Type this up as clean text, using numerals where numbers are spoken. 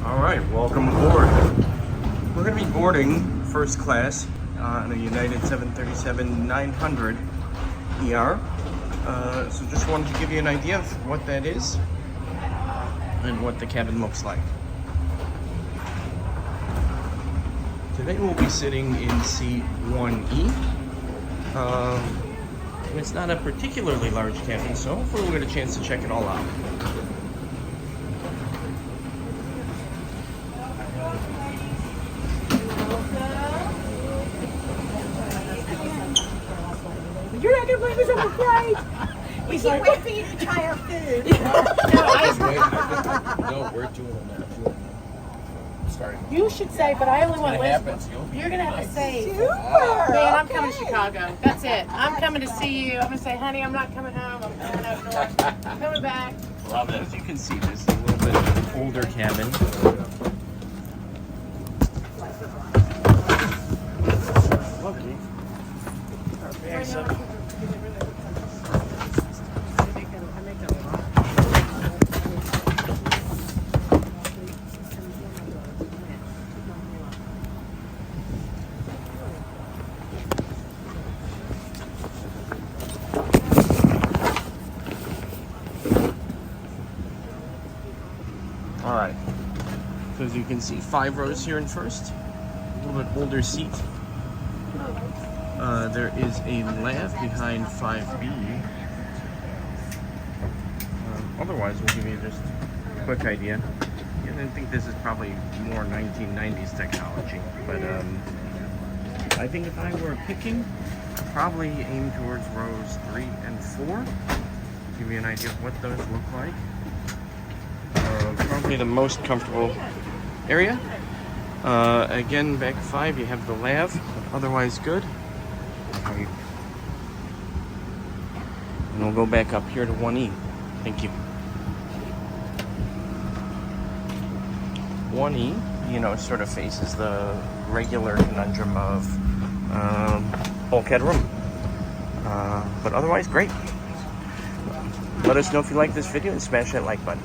All right, welcome aboard. We're going to be boarding first class on a United 737-900 ER. So just wanted to give you an idea of what that is and what the cabin looks like. Today we'll be sitting in seat 1E. It's not a particularly large cabin, so hopefully we'll get a chance to check it all out. You're not gonna believe this on the flight. We can't wait for you to try our food. No, we're doing that. Starting. You should say, but I only want It happens. You're gonna have to say, Super. man, I'm coming to Chicago. That's it. I'm coming to see you. I'm gonna say, honey, I'm not coming home. I'm coming up north. I'm coming back. Love it. As you can see, this is a little bit older cabin. Lovely. Our bags up. All right, so as you can see, 5 rows here in first, a little bit older seat. There is a lav behind 5B. Otherwise, we'll give you just a quick idea. And I think this is probably more 1990s technology, but I think if I were picking, I'd probably aim towards rows 3 and 4. Give you an idea of what those look like. Probably the most comfortable area. Again, back 5, you have the lav, but otherwise good. And we'll go back up here to 1E. Thank you. 1E, sort of faces the regular conundrum of bulkhead room. But otherwise, great. Let us know if you like this video and smash that like button.